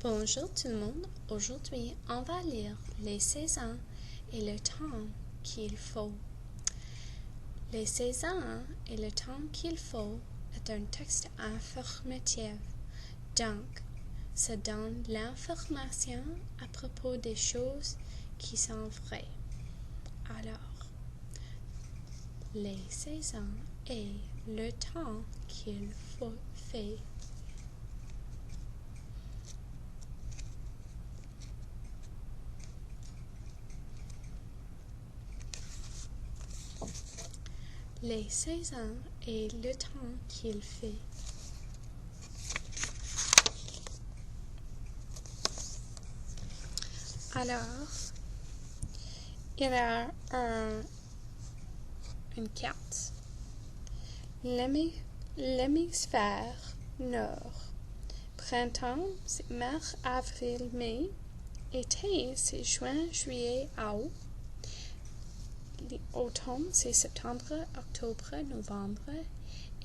Bonjour tout le monde, aujourd'hui on va lire les saisons et le temps qu'il faut. Les saisons et le temps qu'il faut est un texte informatif, donc ça donne l'information à propos des choses qui sont vraies. Alors, les saisons et le temps qu'il faut fait. Les saisons et le temps qu'il fait. Alors, il y a une carte. L'hémisphère nord. Printemps, c'est mars, avril, mai. Été, c'est juin, juillet, août. L'automne, c'est septembre, octobre, novembre.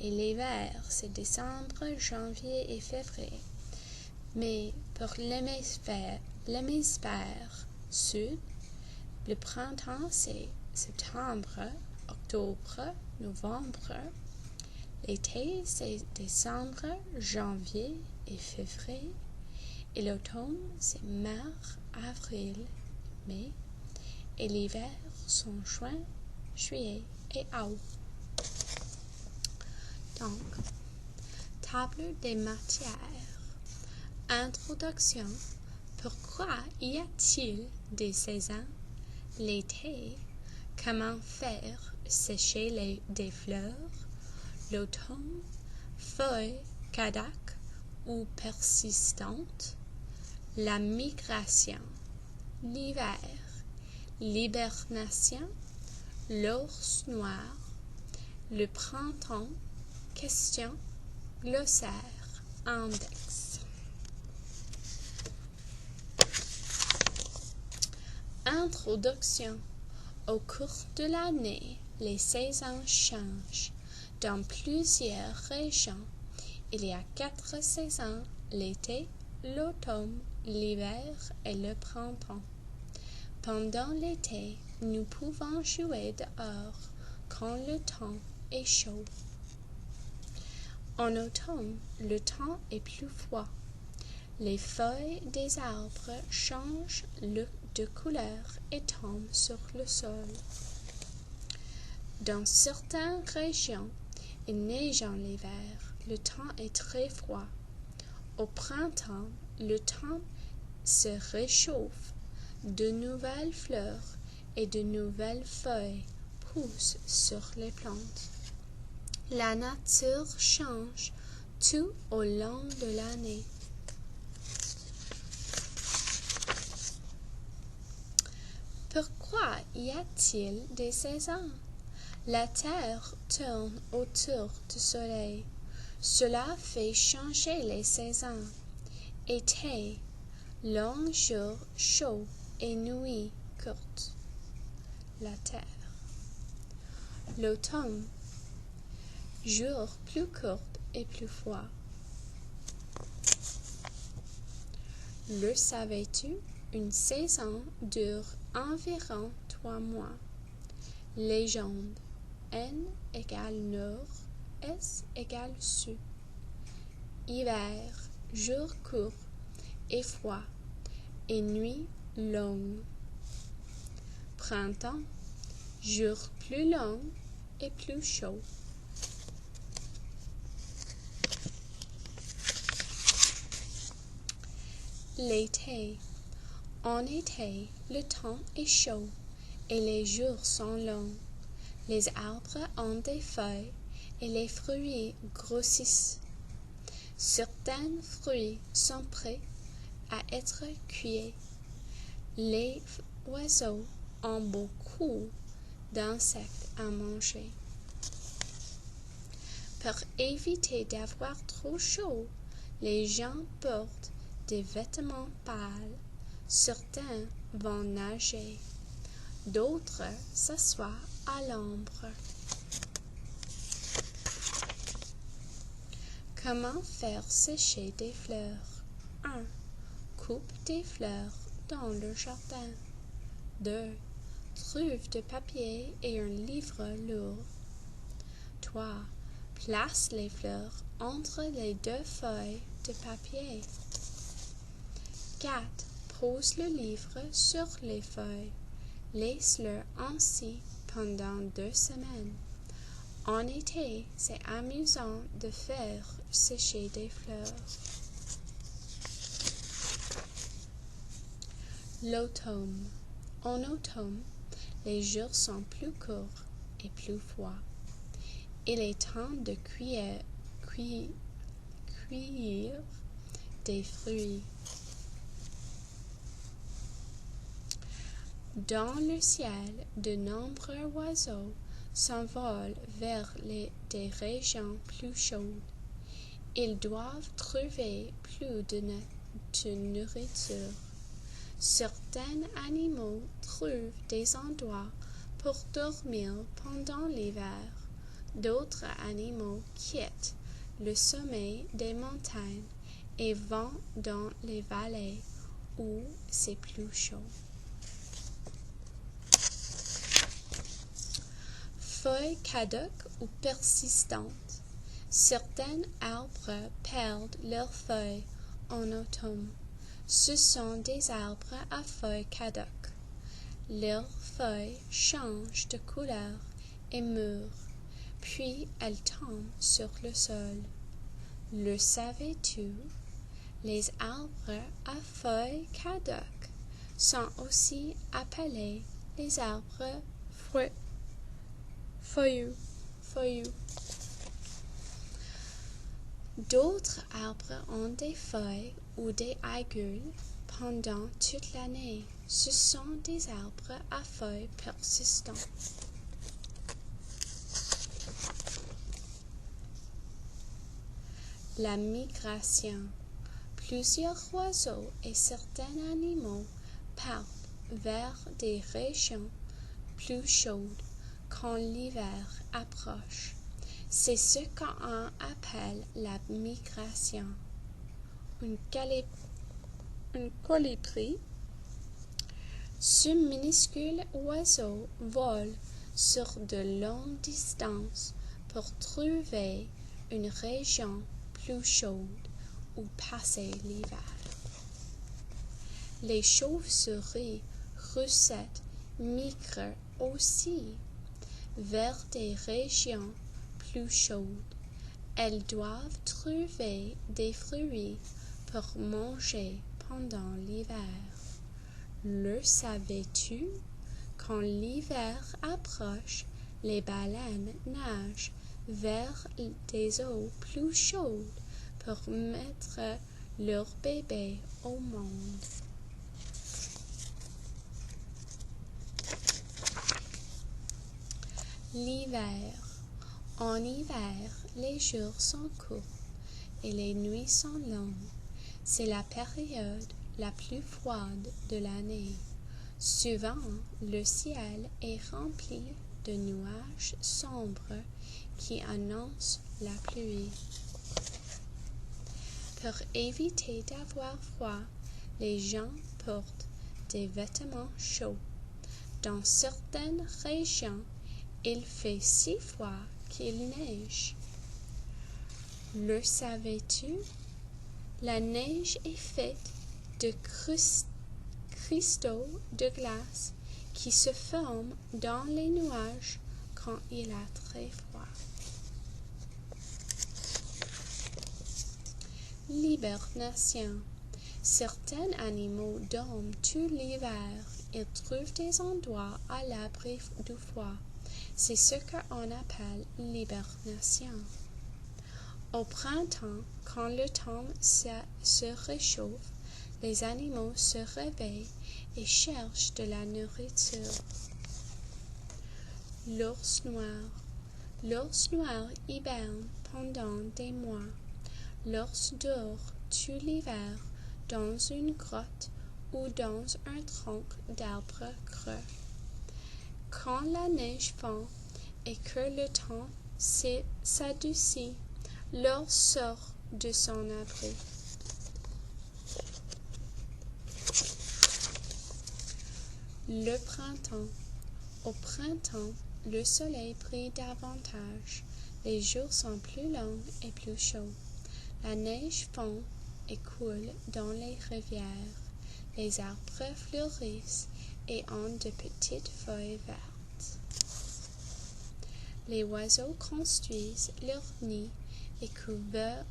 Et l'hiver, c'est décembre, janvier et février. Mais pour l'hémisphère sud, le printemps, c'est septembre, octobre, novembre. L'été, c'est décembre, janvier et février. Et l'automne, c'est mars, avril, mai. Et l'hiver sont juin, juillet et août. Donc, table des matières. Introduction. Pourquoi y a-t-il des saisons? L'été. Comment faire sécher des fleurs? L'automne. Feuilles caduques ou persistantes. La migration. L'hiver. L'hibernation. L'ours noir. Le printemps. Question. Glossaire. Index. Introduction. Au cours de l'année, les saisons changent. Dans plusieurs régions, il y a 4 saisons, l'été, l'automne, l'hiver et le printemps. Pendant l'été, nous pouvons jouer dehors quand le temps est chaud. En automne, le temps est plus froid. Les feuilles des arbres changent de couleur et tombent sur le sol. Dans certaines régions, il neige en hiver. Le temps est très froid. Au printemps, le temps se réchauffe. De nouvelles fleurs et de nouvelles feuilles poussent sur les plantes. La nature change tout au long de l'année. Pourquoi y a-t-il des saisons? La Terre tourne autour du Soleil. Cela fait changer les saisons. Été, longs jours chauds et nuits courtes. La Terre. L'automne, jours plus courts et plus froids. Le savais-tu? Une saison dure environ 3 mois. Légende. N égale nord, S égale sud. Hiver, jours courts et froids, et nuits longues. Printemps, jours plus longs et plus chauds. L'été. En été, le temps est chaud et les jours sont longs. Les arbres ont des feuilles et les fruits grossissent. Certains fruits sont prêts à être cueillis. Les oiseaux ont beaucoup d'insectes à manger. Pour éviter d'avoir trop chaud, les gens portent des vêtements pâles. Certains vont nager. D'autres s'assoient à l'ombre. Comment faire sécher des fleurs? 1. coupe des fleurs dans leur jardin. 2. Trouve du papier et un livre lourd. 3. Place les fleurs entre les deux feuilles de papier. 4. Pose le livre sur les feuilles. Laisse-le ainsi pendant 2 semaines. En été, c'est amusant de faire sécher des fleurs. L'automne. En automne, les jours sont plus courts et plus froids. Il est temps de cueillir des fruits. Dans le ciel, de nombreux oiseaux s'envolent vers des régions plus chaudes. Ils doivent trouver plus de nourriture. Certains animaux trouvent des endroits pour dormir pendant l'hiver. D'autres animaux quittent le sommet des montagnes et vont dans les vallées où c'est plus chaud. Feuilles caduques ou persistantes. Certains arbres perdent leurs feuilles en automne. Ce sont des arbres à feuilles caduques. Leurs feuilles changent de couleur et meurent, puis elles tombent sur le sol. Le savais-tu? Les arbres à feuilles caduques sont aussi appelés les arbres feuillus. D'autres arbres ont des feuilles ou des aiguilles pendant toute l'année. Ce sont des arbres à feuilles persistantes. La migration. Plusieurs oiseaux et certains animaux partent vers des régions plus chaudes quand l'hiver approche. C'est ce qu'on appelle la migration. Un colibri. Ce minuscule oiseau vole sur de longues distances pour trouver une région plus chaude où passer l'hiver. Les chauves-souris russettes migrent aussi vers des régions plus chaudes. Elles doivent trouver des fruits pour manger pendant l'hiver. Le savais-tu? Quand l'hiver approche, les baleines nagent vers des eaux plus chaudes pour mettre leurs bébés au monde. L'hiver. En hiver, les jours sont courts et les nuits sont longues. C'est la période la plus froide de l'année. Souvent, le ciel est rempli de nuages sombres qui annoncent la pluie. Pour éviter d'avoir froid, les gens portent des vêtements chauds. Dans certaines régions, il fait si froid qu'il neige. Le savais-tu? La neige est faite de cristaux de glace qui se forment dans les nuages quand il a très froid. L'hibernation. Certains animaux dorment tout l'hiver. Ils trouvent des endroits à l'abri du froid. C'est ce qu'on appelle l'hibernation. Au printemps, quand le temps se réchauffe, les animaux se réveillent et cherchent de la nourriture. L'ours noir. L'ours noir hiberne pendant des mois. L'ours dort tout l'hiver dans une grotte ou dans un tronc d'arbre creux. Quand la neige fond et que le temps s'adoucit, l'ours sort de son abri. Le printemps. Au printemps, le soleil brille davantage. Les jours sont plus longs et plus chauds. La neige fond et coule dans les rivières. Les arbres fleurissent et ont de petites feuilles vertes. Les oiseaux construisent leur nid et couvent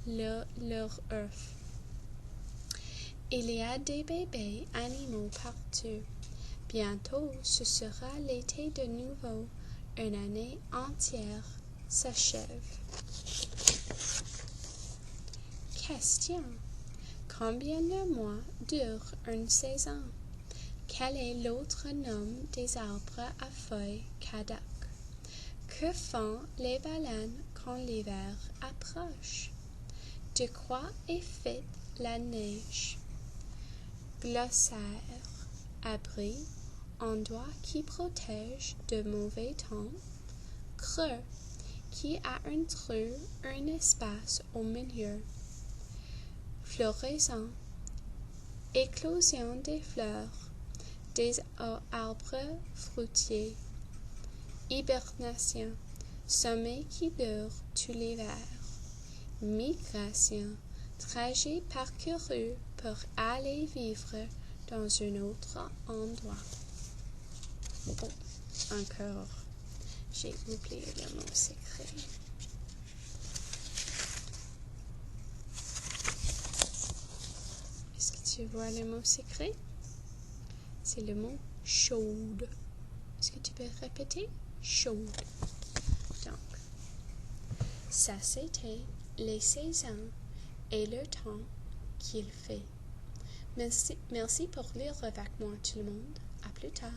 leurs œufs. Il y a des bébés animaux partout. Bientôt, ce sera l'été de nouveau. Une année entière s'achève. Question. Combien de mois dure une saison? Quel est l'autre nom des arbres à feuilles caduques? Que font les baleines quand l'hiver approche? De quoi est faite la neige? Glossaire. Abri, endroit qui protège de mauvais temps. Creux, qui a un trou, un espace au milieu. Floraison. Éclosion des fleurs, des arbres fruitiers. Hibernation. Sommeil qui dure tout l'hiver. Migration. Trajet parcouru pour aller vivre dans un autre endroit. Oh, encore, j'ai oublié le mot secret. Est-ce que tu vois le mot secret? C'est le mot chaude. Est-ce que tu peux répéter? Chaude. Donc, ça c'était les saisons et le temps qu'il fait. Merci pour lire avec moi tout le monde. À plus tard.